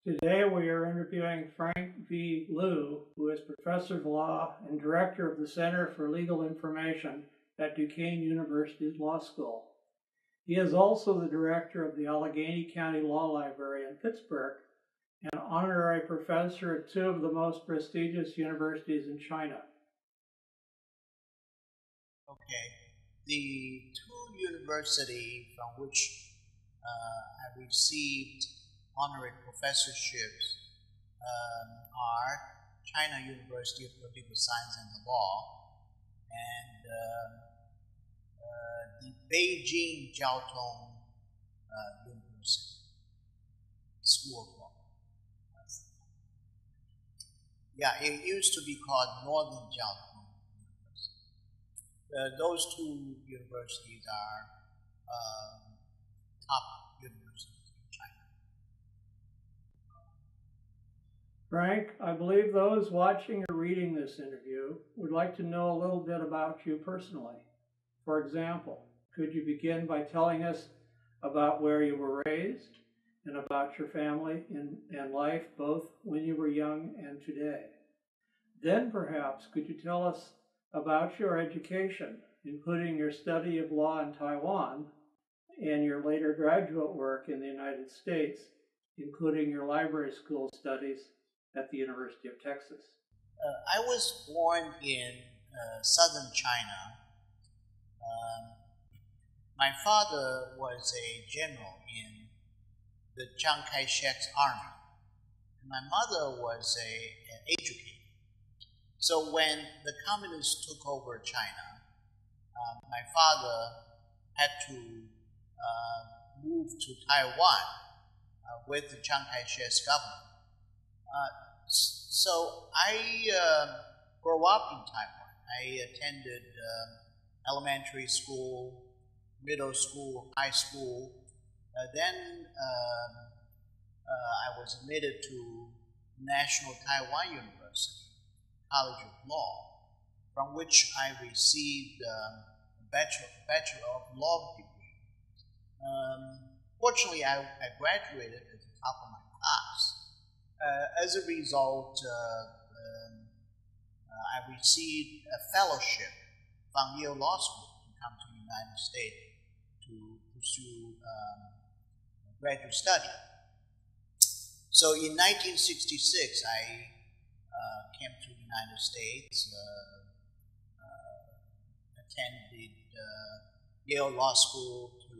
Today we are interviewing Frank V. Liu, who is Professor of Law and Director of the Center for Legal Information at Duquesne University's Law School. He is also the Director of the Allegheny County Law Library in Pittsburgh and honorary professor at two of the most prestigious universities in China. Okay, the two universities from which I received honorary professorships are China University of Political Science and the Law and the Beijing Jiao Tong University School of Law. Yeah, it used to be called Northern Jiao Tong University. Those two universities are top universities in China. Frank, I believe those watching or reading this interview would like to know a little bit about you personally. For example, could you begin by telling us about where you were raised and about your family and life, both when you were young and today? Then perhaps could you tell us about your education, including your study of law in Taiwan and your later graduate work in the United States, including your library school studies at the University of Texas? I was born in southern China. My father was a general in the Chiang Kai-shek's army. And my mother was an educator. So when the communists took over China, my father had to move to Taiwan with the Chiang Kai-shek's government. So I grew up in Taiwan. I attended elementary school, middle school, high school. Then I was admitted to National Taiwan University, College of Law, from which I received a Bachelor of Law degree. Fortunately, I graduated at the top of my class. As a result, I received a fellowship from Yale Law School to come to the United States to pursue graduate study. So in 1966, I came to the United States, attended Yale Law School to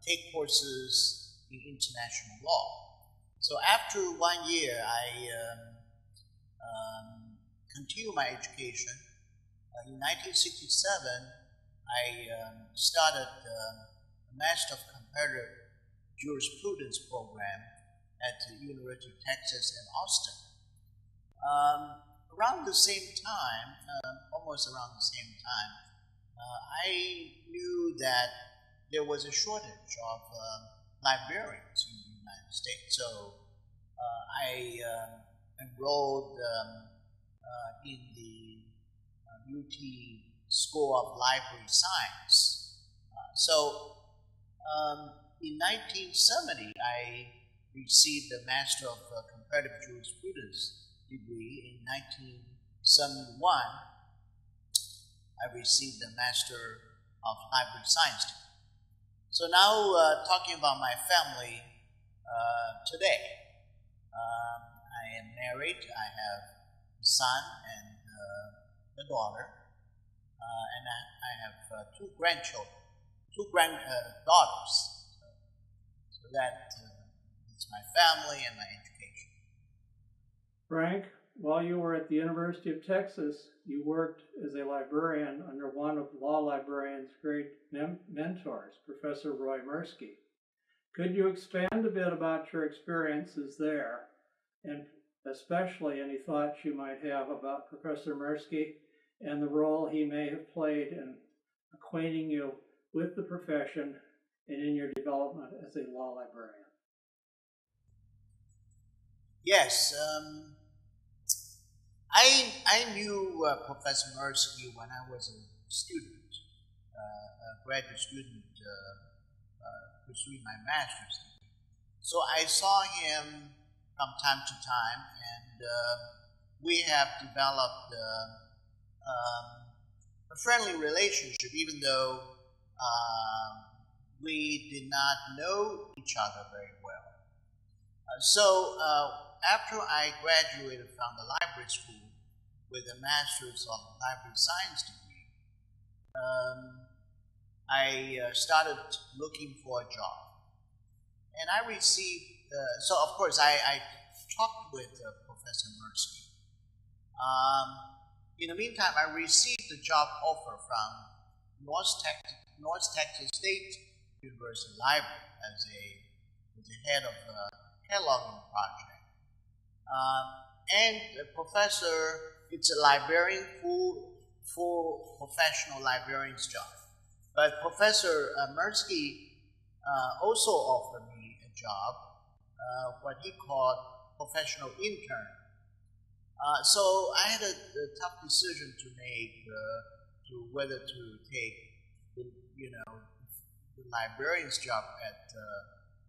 take courses in international law. So after 1 year, I continued my education. In 1967, I started a Master of Comparative Jurisprudence program at the University of Texas in Austin. Around the same time, almost around the same time, I knew that there was a shortage of librarians in the United States. So I enrolled in the UT School of Library Science. In 1970, I received the Master of Comparative Jurisprudence degree. In 1971, I received the Master of Library Science degree. So now, talking about my family today, I am married. I have a son and a daughter, and I have two grandchildren, two granddaughters. So that's my family and my education. Frank, while you were at the University of Texas, you worked as a librarian under one of law librarians' great mentors, Professor Roy Mirsky. Could you expand a bit about your experiences there, and especially any thoughts you might have about Professor Mirsky and the role he may have played in acquainting you with the profession and in your development as a law librarian? Yes, I knew Professor Mirsky when I was a student, a graduate student pursuing my master's degree. So I saw him from time to time, and we have developed a friendly relationship, even though we did not know each other very well. So after I graduated from the library school with a master's of library science degree, I started looking for a job. And I received, so of course I talked with Professor Mirsky. In the meantime, I received a job offer from North Texas State University Library as the head of the cataloging project. And the professor, it's a librarian, full professional librarian's job. But Professor Mirsky also offered me a job, what he called professional intern. So I had a tough decision to make to whether to take the librarian's job at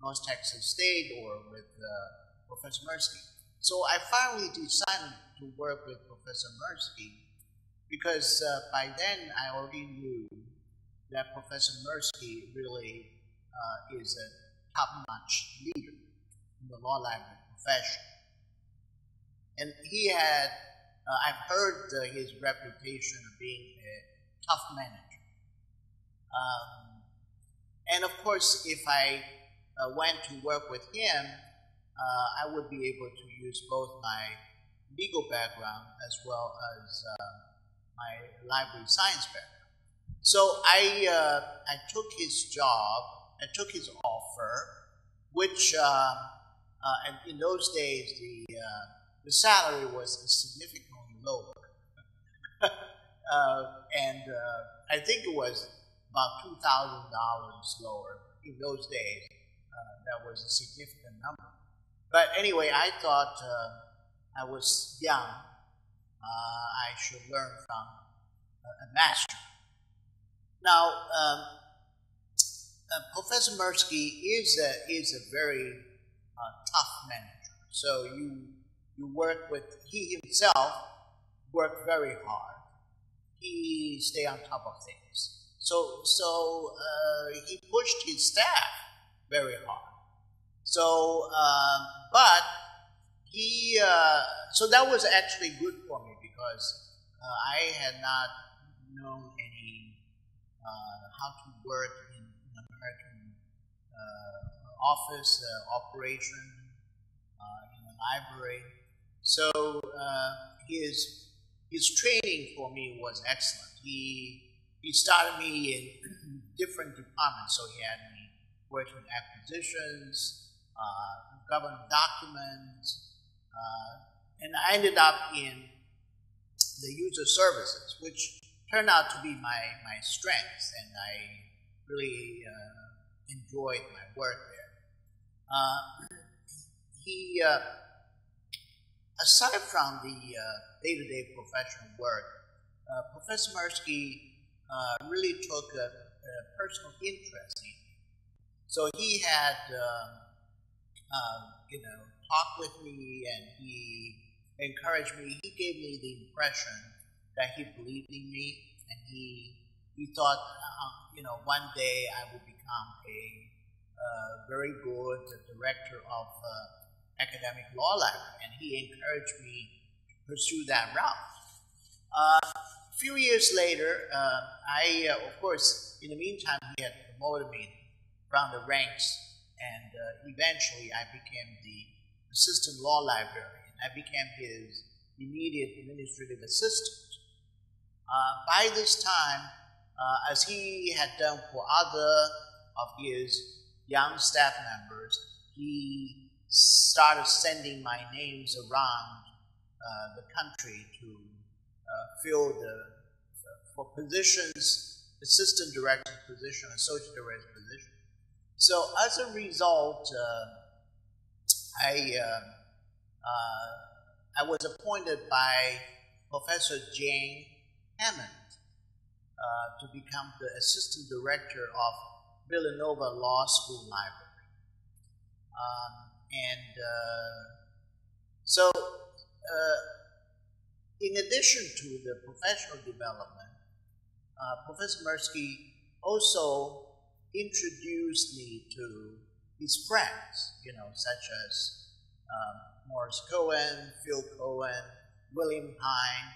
North Texas State or with Professor Mirsky. So I finally decided to work with Professor Mirsky because by then I already knew that Professor Mirsky really is a top-notch leader in the law library profession. And he had, I've heard his reputation of being a tough manager. And of course, if I went to work with him, I would be able to use both my legal background as well as my library science background. So I took his job, I took his offer, which and in those days the salary was significantly lower. And I think it was about $2,000 lower in those days. That was a significant number. But anyway, I thought I was young. I should learn from a master. Now, Professor Mirsky is a very tough manager. So you work with, he himself worked very hard. He stayed on top of things. So he pushed his staff very hard. So, but he, so that was actually good for me because I had not known any, how to work in an American office, operation, in a library. So his training for me was excellent. He started me in different departments. So he had me working in acquisitions, government documents, and I ended up in the user services, which turned out to be my strength, and I really enjoyed my work there. He, aside from the day-to-day professional work, Professor Mirsky really took a personal interest in me. So he had, talked with me, and he encouraged me. He gave me the impression that he believed in me, and he thought, one day I would become a very good director of academic law library, and he encouraged me to pursue that route. A few years later, of course, in the meantime, he had promoted me from the ranks, and eventually I became the assistant law librarian. I became his immediate administrative assistant. By this time, as he had done for other of his young staff members, he started sending my names around the country to fill for positions, assistant director position, associate director position. So as a result, I was appointed by Professor Jane Hammond to become the assistant director of Villanova Law School Library. So, in addition to the professional development, Professor Mirsky also introduced me to his friends, such as Morris Cohen, Phil Cohen, William Hine,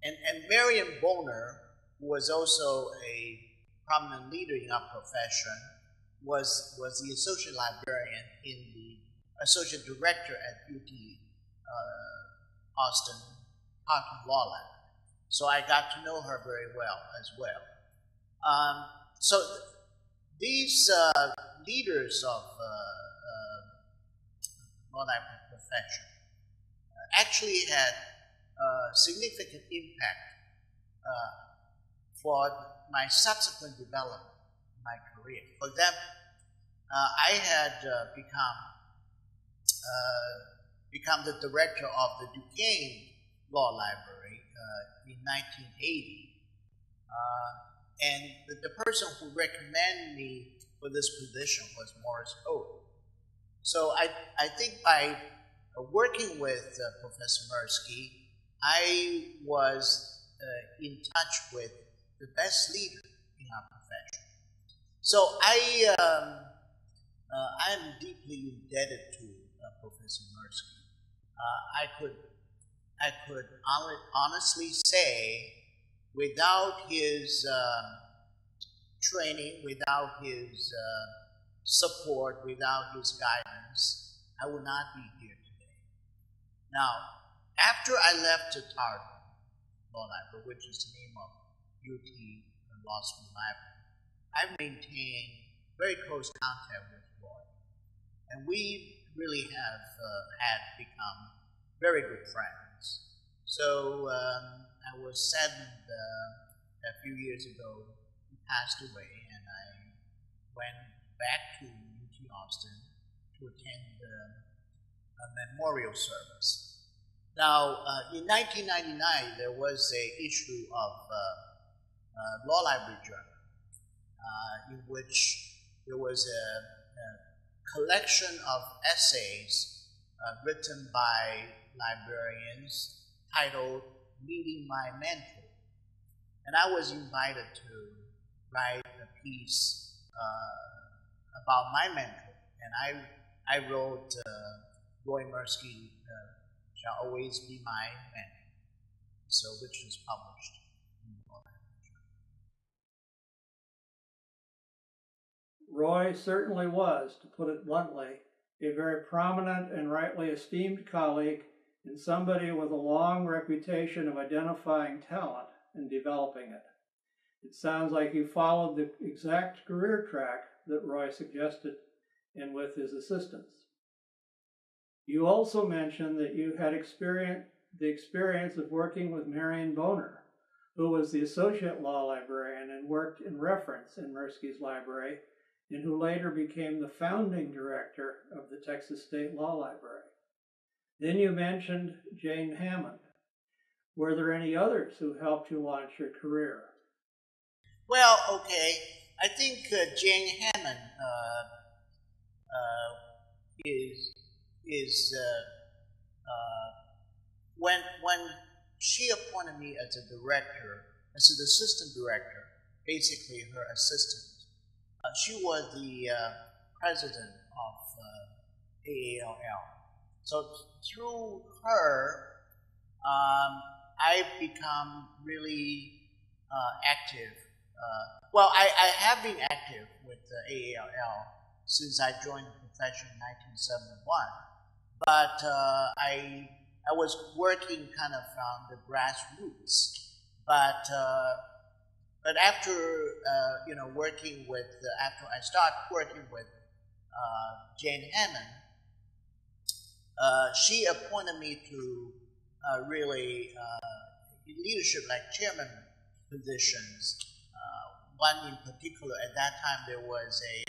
and Marion Boner, who was also a prominent leader in our profession, was the associate librarian in the associate director at UT Austin Parkland Law Library. So I got to know her very well as well. So these leaders of law library profession actually had significant impact for my subsequent development in my career. For example, I had become the director of the Duquesne Law Library in 1980. And the person who recommended me for this position was Morris Cohen. So I think by working with Professor Mirsky, I was in touch with the best leader in our profession. So I am deeply indebted to Professor Mirsky. I could honestly say, without his training, without his support, without his guidance, I would not be here today. Now, after I left the Tarleton Law Library, which is the name of UT Law School Library, I've maintained very close contact with Roy. And we really had become very good friends. So I was saddened a few years ago he passed away, and I went back to UT Austin to attend a memorial service. Now, in 1999, there was an issue of Law Library Journal, in which there was a collection of essays written by librarians titled Meeting My Mentor. And I was invited to write a piece about my mentor. And I wrote, Roy Mirsky shall always be my mentor, so which was published in the Law Library Journal. Roy certainly was, to put it bluntly, a very prominent and rightly esteemed colleague and somebody with a long reputation of identifying talent and developing it. It sounds like you followed the exact career track that Roy suggested and with his assistance. You also mentioned that you had the experience of working with Marion Boner, who was the associate law librarian and worked in reference in Mirsky's library, and who later became the founding director of the Texas State Law Library. Then you mentioned Jane Hammond. Were there any others who helped you launch your career? Well, okay. I think Jane Hammond when she appointed me as a director, as an assistant director, basically her assistant. She was the president of AALL. So through her, I've become really active. I have been active with AALL since I joined the profession in 1971. But I was working kind of from the grassroots. But after after I started working with Jane Hammond, she appointed me to really leadership, like chairman positions. One in particular, at that time, there was a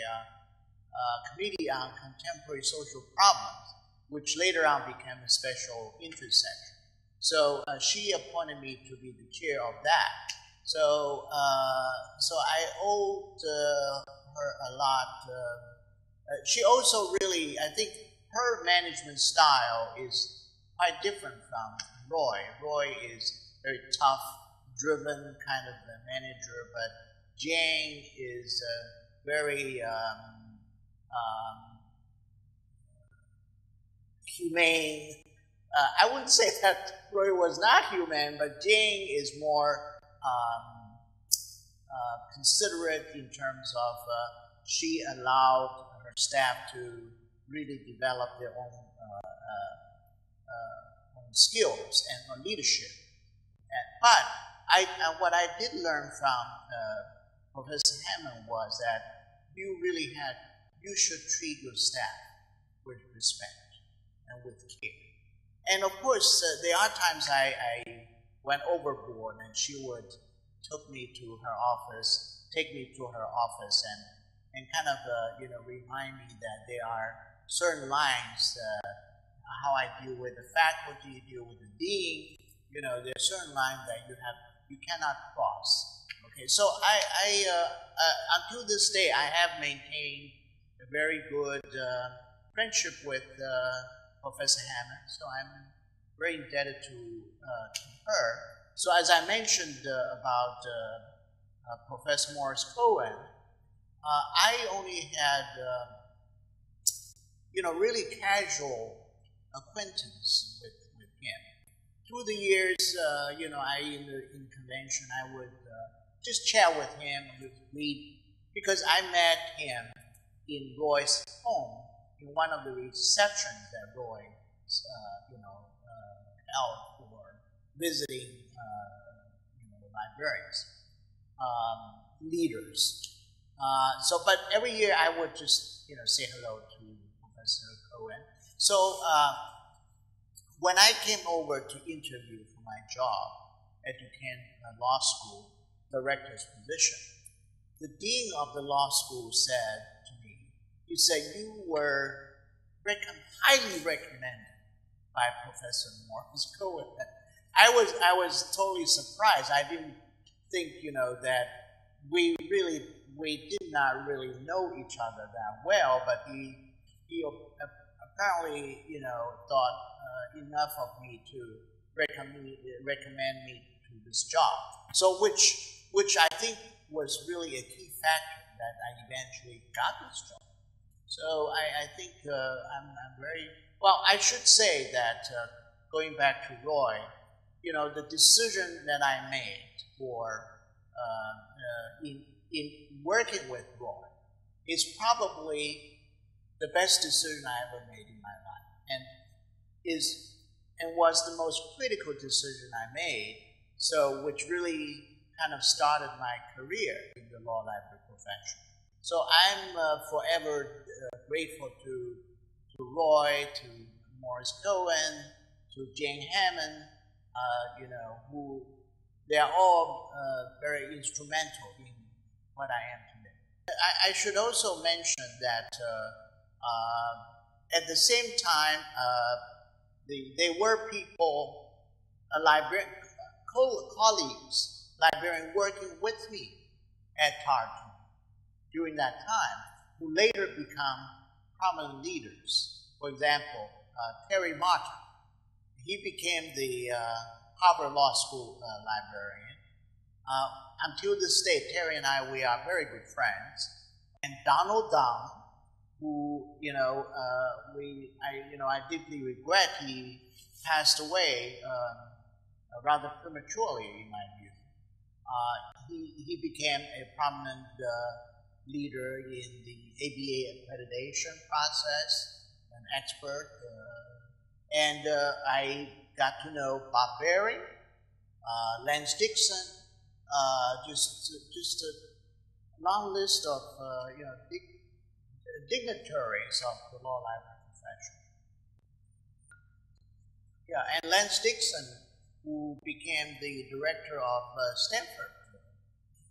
committee on contemporary social problems, which later on became a special interest section. So she appointed me to be the chair of that. So I owed her a lot she also really, I think her management style is quite different from Roy. Roy is very tough, driven kind of a manager, but Jane is very humane. I wouldn't say that Roy was not humane, but Jane is more considerate in terms of she allowed her staff to really develop their own skills and leadership. But what I did learn from Professor Hammond was that you should treat your staff with respect and with care. And of course, there are times I went overboard, and she would take me to her office, and kind of remind me that there are certain lines. How I deal with the faculty, deal with the dean. There are certain lines that you cannot cross. Okay, so I until this day I have maintained a very good friendship with Professor Hammond, so I'm very indebted to her. So as I mentioned about Professor Morris Cohen, I only had really casual acquaintance with him. Through the years, in convention, I would just chat with him, read, because I met him in Roy's home in one of the receptions that Roy, held for visiting, librarians, leaders. But every year I would just, say hello to Professor Cohen. So when I came over to interview for my job at Duquesne Law School, director's position, the dean of the law school said to me, he said, you were highly recommended by Professor Morris Cohen. I was totally surprised. I didn't think, that we did not really know each other that well, but he apparently, thought enough of me to recommend me to this job. So, which I think was really a key factor that I eventually got this job. So I think I'm very well. I should say that going back to Roy, the decision that I made for in working with Roy is probably the best decision I ever made in my life, and was the most critical decision I made. So, which really kind of started my career in the law library profession. So I'm forever grateful to Roy, to Morris Cohen, to Jane Hammond, who they are all very instrumental in what I am today. I should also mention that at the same time, they were people, colleagues, librarians working with me at Tarleton during that time, who later become prominent leaders. For example, Terry Martin, he became the Harvard Law School librarian. Until this day, Terry and we are very good friends. And Donald Dunn, who I deeply regret he passed away rather prematurely, in my view. He became a prominent leader in the ABA accreditation process, an expert, and I got to know Bob Berry, Lance Dixon, just a long list of dignitaries of the law library profession. Yeah, and Lance Dixon, who became the director of Stanford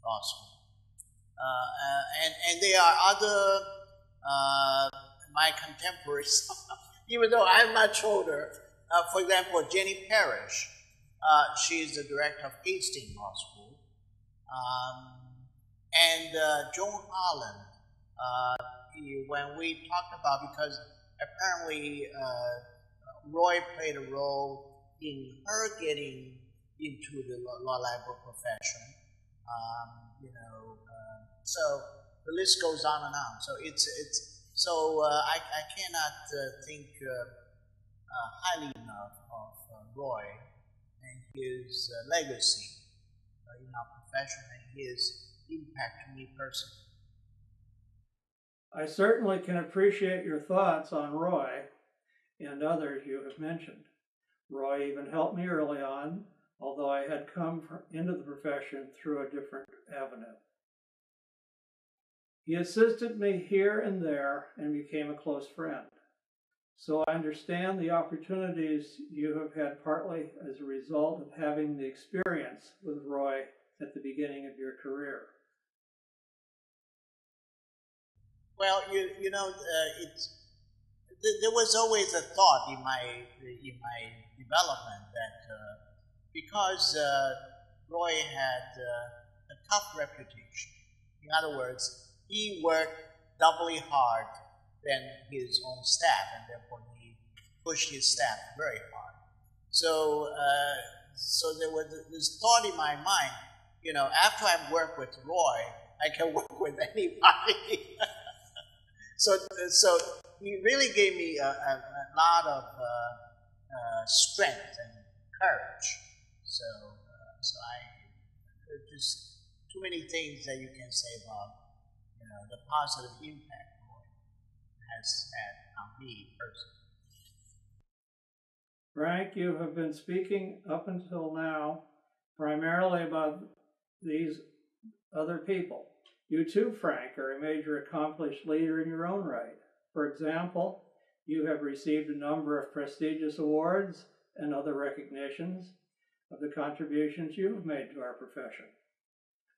Law School. And there are other, my contemporaries, even though I'm much older. For example, Jenny Parrish, she is the director of Hastings Law School. And Joan Holland when we talked about, because apparently Roy played a role in her getting into the law library profession, so the list goes on and on. So I cannot think highly enough of Roy and his legacy in our profession and his impact to me personally. I certainly can appreciate your thoughts on Roy and others you have mentioned. Roy even helped me early on, although I had come into the profession through a different avenue. He assisted me here and there and became a close friend. So I understand the opportunities you have had partly as a result of having the experience with Roy at the beginning of your career. Well, there was always a thought in my development that because Roy had a tough reputation, in other words, he worked doubly hard than his own staff, and therefore he pushed his staff very hard. So there was this thought in my mind, after I work with Roy, I can work with anybody. So he really gave me a lot of strength and courage. So just too many things that you can say about the positive impact Roy has had on me personally. Frank, you have been speaking up until now primarily about these other people. You too, Frank, are a major accomplished leader in your own right. For example, you have received a number of prestigious awards and other recognitions of the contributions you have made to our profession.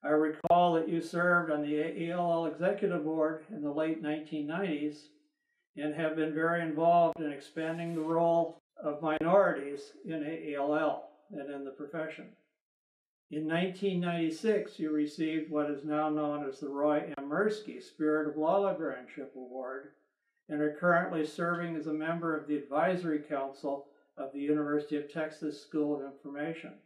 I recall that you served on the AELL Executive Board in the late 1990s and have been very involved in expanding the role of minorities in AELL and in the profession. In 1996, you received what is now known as the Roy M. Mirsky Spirit of Law Librarianship Award and are currently serving as a member of the Advisory Council of the University of Texas School of Information.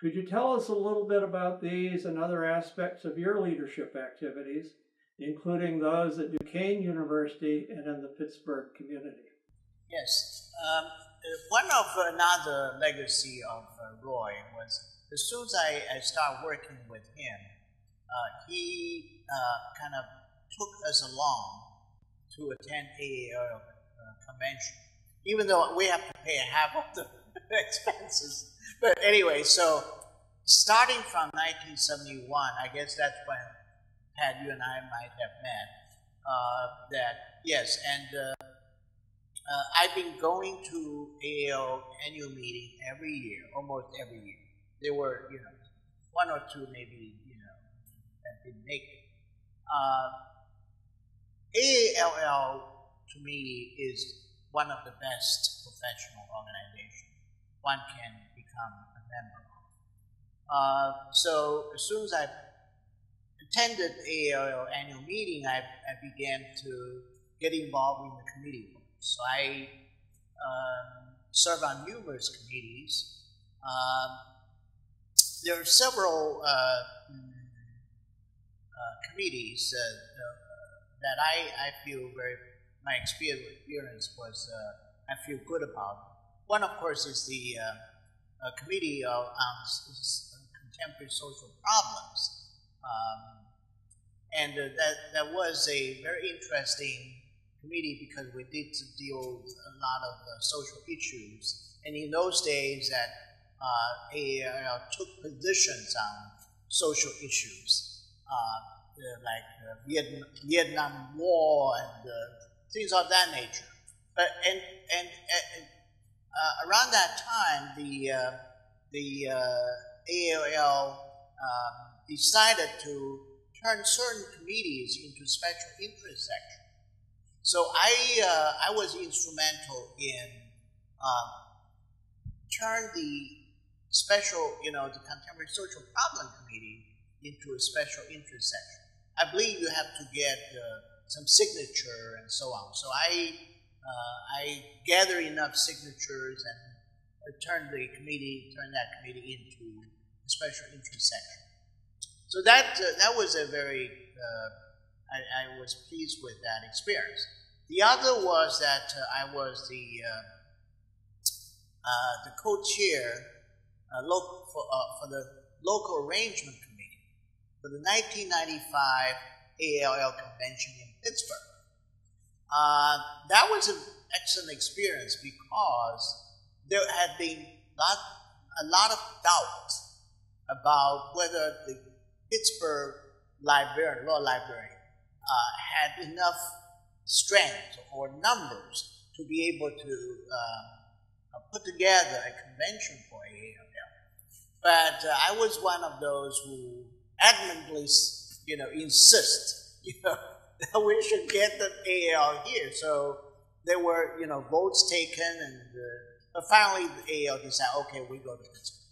Could you tell us a little bit about these and other aspects of your leadership activities, including those at Duquesne University and in the Pittsburgh community? Yes. One of another legacy of Roy was, as soon as I started working with him, he kind of took us along to attend AAL convention, even though we have to pay half of the expenses. But anyway, so starting from 1971, I guess that's when Pat, you and I might have met. I've been going to AAL annual meeting every year, almost every year. There were, one or two maybe, that didn't make it. AALL to me is one of the best professional organizations one can become a member of. So as soon as I attended AAL annual meeting, I began to get involved in the committee work. So I serve on numerous committees. There are several committees that I feel my experience was, I feel good about. One, of course, is the Committee on Contemporary Social Problems. And that was a very interesting committee because we did deal with a lot of social issues. And in those days that AAL took positions on social issues, like Vietnam War and things of that nature. But around that time, the AAL decided to turn certain committees into special interest sections. So I was instrumental in turn the special, the Contemporary Social Problem Committee into a special interest section. I believe you have to get some signature and so on. So I gathered enough signatures and turned that committee into a special interest section. So that was a very, I was pleased with that experience. The other was that I was the co-chair for the local arrangement committee for the 1995 ALL convention in Pittsburgh. That was an excellent experience because there had been a lot of doubt about whether the Pittsburgh law librarian had enough strength or numbers to be able to put together a convention for ALL. But I was one of those who adamantly, insist, that we should get the AL here. So there were, votes taken, and but finally the AL decided, okay, we go to Pittsburgh.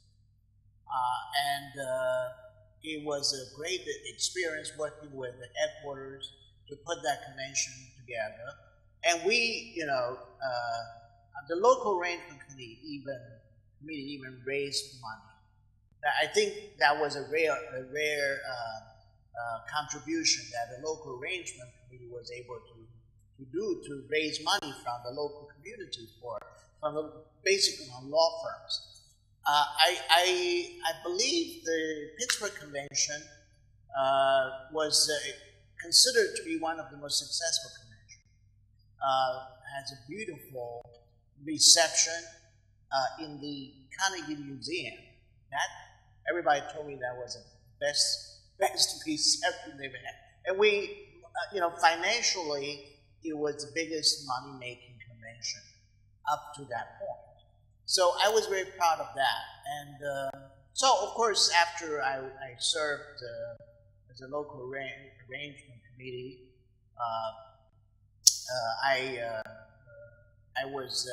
It was a great experience working with the headquarters to put that convention together. And we, the local arrangement committee even raised money. I think that was a rare contribution that the local arrangement committee was able to do to raise money from the local community basically on law firms. I believe the Pittsburgh Convention was considered to be one of the most successful conventions. Has a beautiful reception in the Carnegie Museum. That everybody told me that was the best reception they've had. And we, financially, it was the biggest money-making convention up to that point. So I was very proud of that. And so, of course, after I served as a local arrangement committee, I was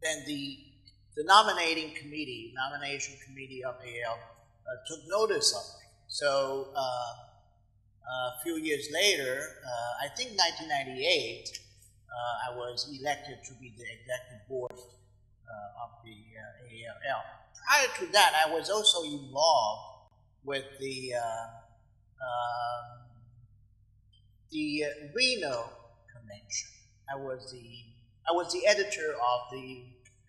then the nomination committee of AL took notice of me. So a few years later, I think 1998, I was elected to be the executive board of the ALL. Prior to that, I was also involved with the Reno convention. I was the editor of the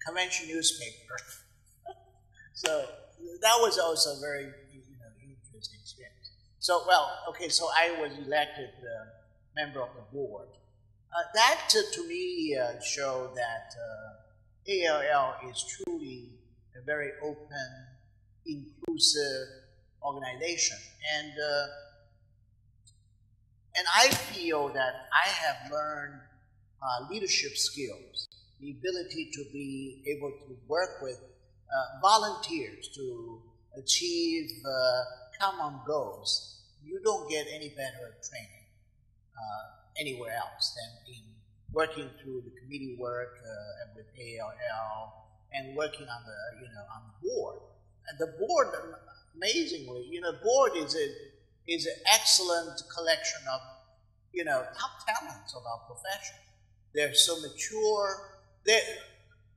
convention newspaper. So that was also a very interesting experience. So so I was elected member of the board. That to me showed that ALL is truly a very open, inclusive organization, and I feel that I have learned leadership skills, the ability to be able to work with volunteers to achieve common goals. You don't get any better training anywhere else than in working through the committee work with ALL and working on the board. And the board, amazingly, board is an excellent collection of top talents of our profession. They're so mature.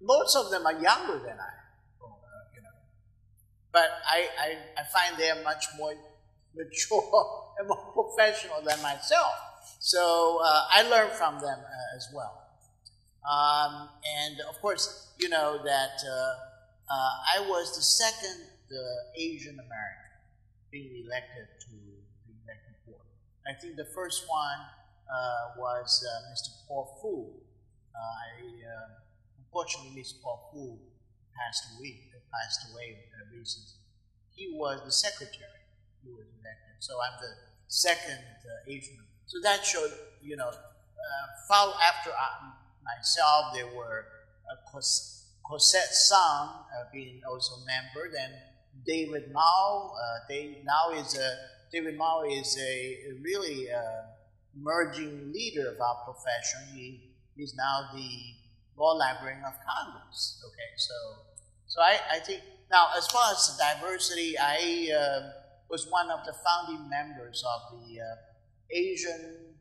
Most of them are younger than I, but I find they're much more mature and more professional than myself. So I learn from them as well. And of course, that I was the second Asian American being elected to the executive board. I think the first one was Mr. Paul Fu. Unfortunately, Mr. Paul Fu passed away recently. He was the secretary who was elected. So I'm the second Asian. So that showed, follow after myself, there were Cosette Sung being also a member. Then David Mao. David Mao is a really emerging leader of our profession. He's now the Law Librarian of Congress. Okay, so I think now as far as diversity, I was one of the founding members of the Asian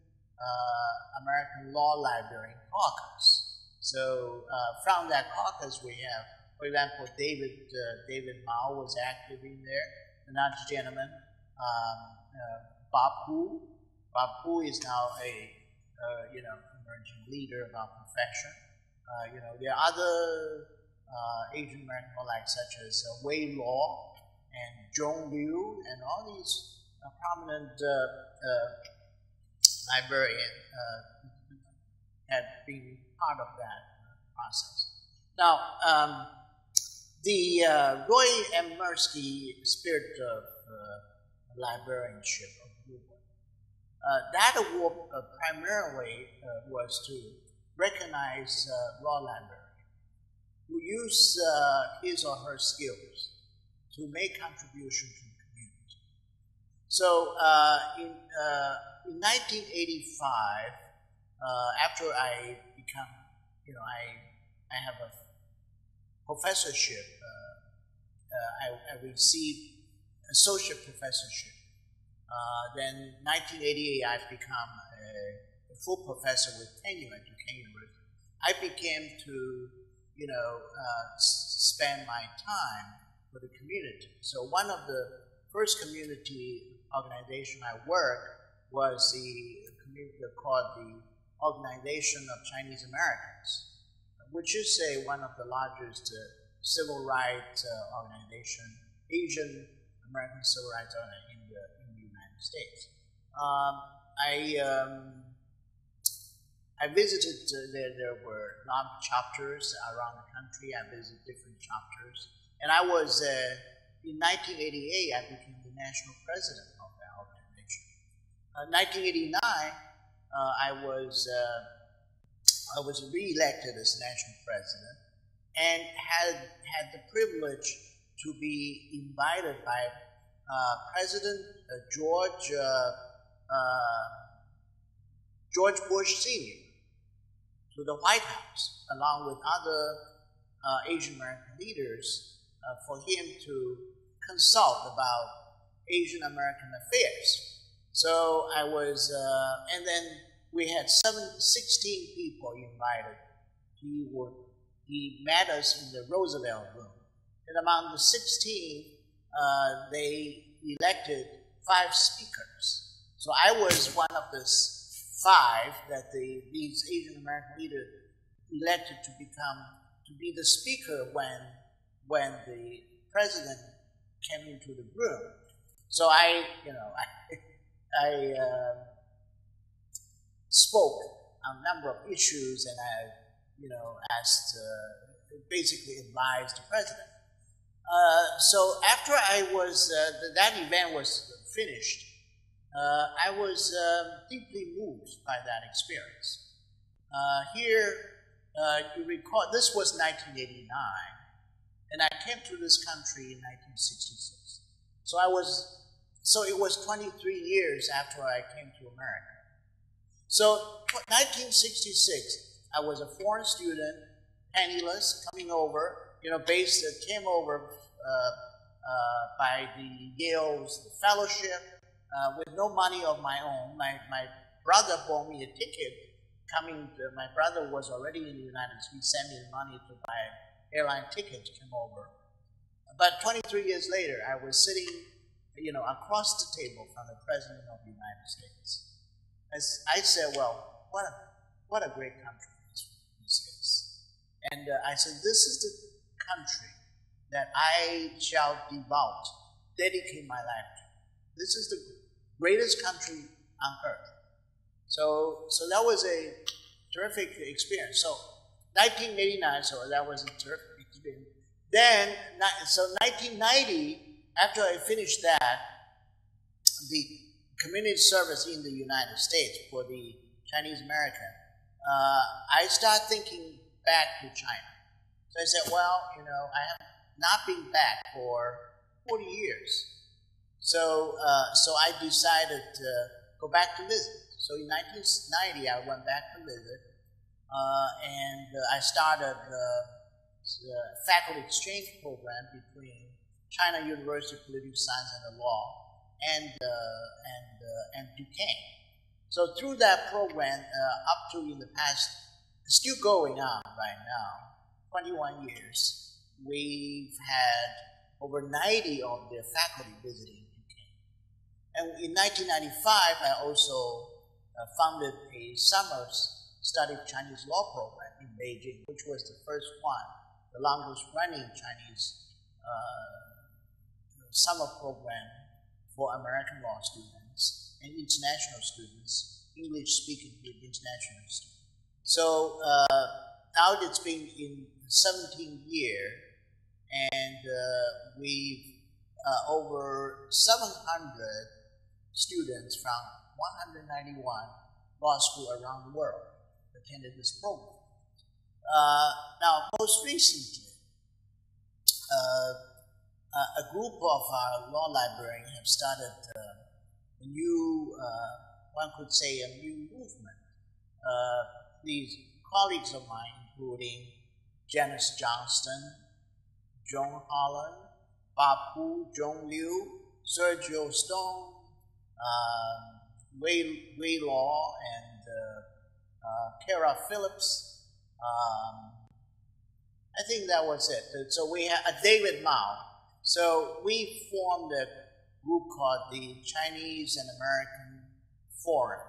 American Law Librarian Caucus. So from that caucus, we have, for example, David Mao was active in there, another gentleman, Bob Hu. Bob Hu is now a emerging leader of our profession. There are other Asian American law, such as Wei Law and Zhong Liu, and all these prominent librarians have been part of that process. Now, the Roy M. Mirsky spirit of librarianship award, that award primarily was to recognize law librarians who use his or her skills to make contribution to the community. So in 1985, after I become, I have a professorship. I received associate professorship. Then 1988, I've become a full professor with tenure at Duquesne University. I began to, spend my time for the community. So one of the first community organization I worked was the community called the Organization of Chinese Americans, which is one of the largest civil rights organization, Asian American civil rights organization in the United States. I visited, there were non-chapters around the country. I visited different chapters. And I was, in 1988, I became the national president of that organization. 1989, I was re-elected as national president and had the privilege to be invited by President George Bush Sr. to the White House, along with other Asian American leaders, for him to consult about Asian American affairs. So I was, and then we had 16 people invited. He met us in the Roosevelt room. And among the 16, they elected 5 speakers. So I was one of the 5 that these Asian American leaders elected to be the speaker when the president came into the room. So I spoke on a number of issues, and I, asked, basically advised the president. So after I was, that event was finished, I was deeply moved by that experience. Here, you recall, this was 1989, and I came to this country in 1966. So it was 23 years after I came to America. So 1966, I was a foreign student, penniless, coming over, came over by the Yale's fellowship with no money of my own. My brother bought me a ticket my brother was already in the United States. He sent me money to buy an airline ticket to come over. But 23 years later, I was sitting, across the table from the President of the United States. I said, well, what a great country this is. And I said, this is the country that I shall dedicate my life to. This is the greatest country on earth. So that was a terrific experience. So 1989, so that was a terrific experience. Then, so 1990, after I finished that, the community service in the United States for the Chinese American, I started thinking back to China. So I said, well, I have not been back for 40 years. So I decided to go back to visit. So in 1990, I went back to visit, and I started the faculty exchange program between China University of Political Science and the Law and Duquesne. So through that program, up to in the past, still going on right now, 21 years, we've had over 90 of their faculty visiting UK. And in 1995, I also founded a summer study of Chinese law program in Beijing, which was the first one, the longest running Chinese summer program for American law students and international students, English-speaking international students. So now it's been in 17th year, and we've over 700 students from 191 law schools around the world attended this program. Now, most recently, a group of our law librarians have started a new, one could say, a new movement. These colleagues of mine, including Janice Johnston, John Holland, Bob Hu, John Liu, Sergio Stone, Wei Law, and Kara Phillips. I think that was it. So we had David Mao. So we formed a group called the Chinese and American Forum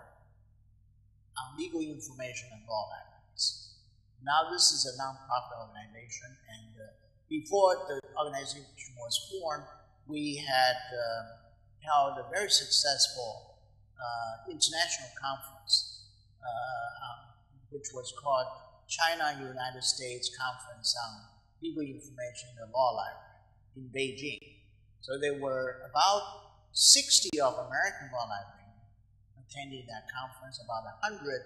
on Legal Information and Law Libraries. Now this is a nonprofit organization, and before the organization was formed, we had held a very successful international conference, which was called China and United States Conference on Legal Information and Law Library in Beijing. So there were about 60 of American law librarians attending that conference, about 100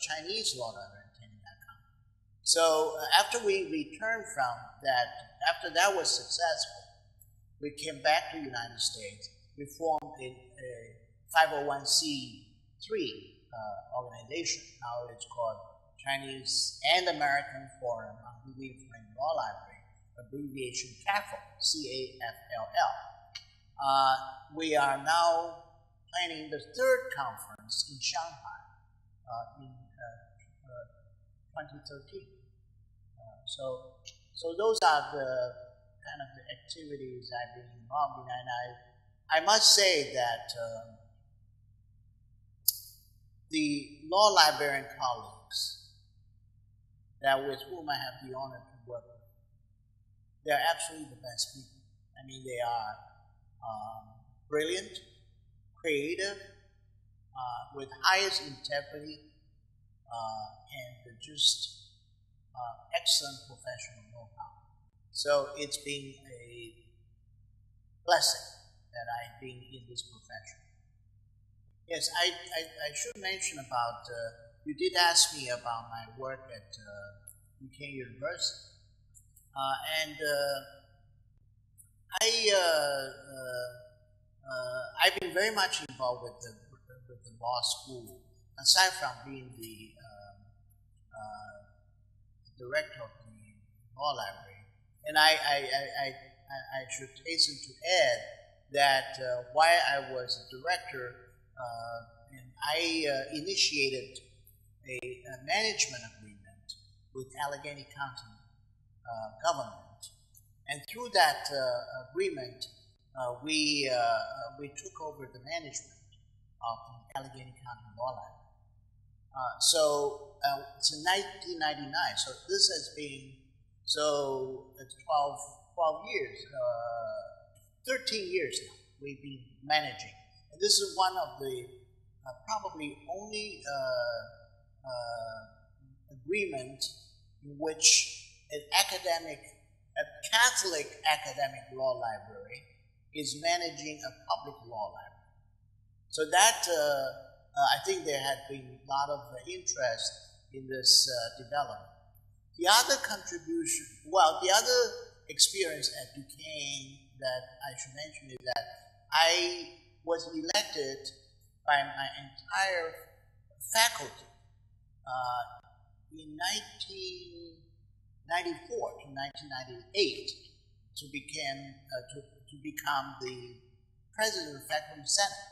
Chinese law librarians attending that conference. So after we returned from that, after that was successful, we came back to the United States. We formed a 501c3 organization. Now it's called Chinese and American Forum on Legal Information Law Library, abbreviation CAFL, C-A-F-L-L. We are now planning the third conference in Shanghai in 2013. So those are the kind of the activities I've been involved in, and I must say that the law librarian colleagues that with whom I have the honor to work with, they're absolutely the best people. I mean, they are brilliant, creative, with highest integrity, and just excellent professional know-how. So it's been a blessing that I've been in this profession. Yes, I should mention about, you did ask me about my work at UK University. I've been very much involved with the law school, aside from being the director of the law library. And I should hasten to add that while I was a director, and I initiated a management agreement with Allegheny County government, and through that agreement, we took over the management of the Allegheny County Law Library. So it's in 1999. So this has been it's 12 years, 13 years now. We've been managing. And this is one of the probably only agreement in which a Catholic academic law library is managing a public law library. So that, I think there had been a lot of interest in this development. The other contribution, the other experience at Duquesne that I should mention is that I was elected by my entire faculty in 1994 to 1998 to become the president of the faculty senate.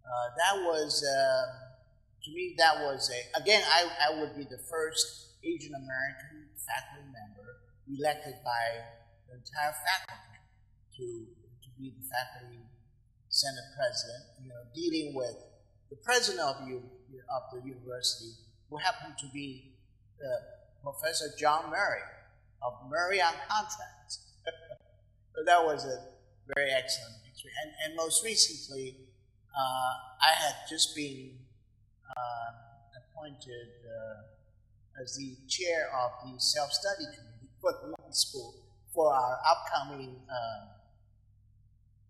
That was, to me, that was again, I would be the first Asian American faculty member elected by the entire faculty to be the faculty senate president, dealing with the president of the university, who happened to be Professor John Murray of Murray on Contracts. So that was a very excellent experience. And most recently, I had just been appointed as the chair of the self-study committee for the law school for our upcoming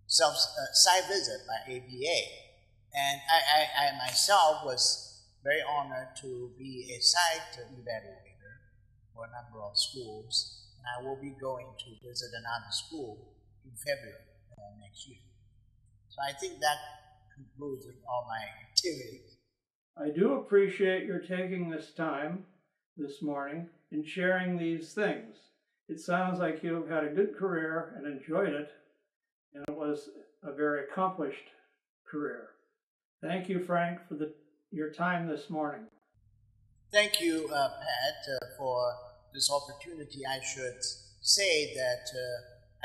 site visit by ABA. And I myself was very honored to be a site evaluator for a number of schools. And I will be going to visit another school in February next year. So I think that concludes all my activities. I do appreciate your taking this time this morning and sharing these things. It sounds like you have had a good career and enjoyed it, and it was a very accomplished career. Thank you, Frank, for your time this morning. Thank you, Pat, for this opportunity. I should say that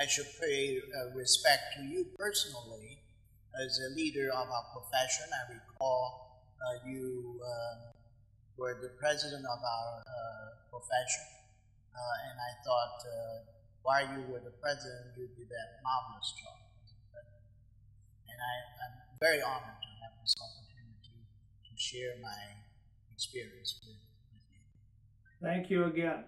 I should pay respect to you personally as a leader of our profession. I recall you were the president of our profession, and I thought while you were the president, you did a marvelous job. And I'm very honored to have this opportunity to share my experience with you. Thank you again.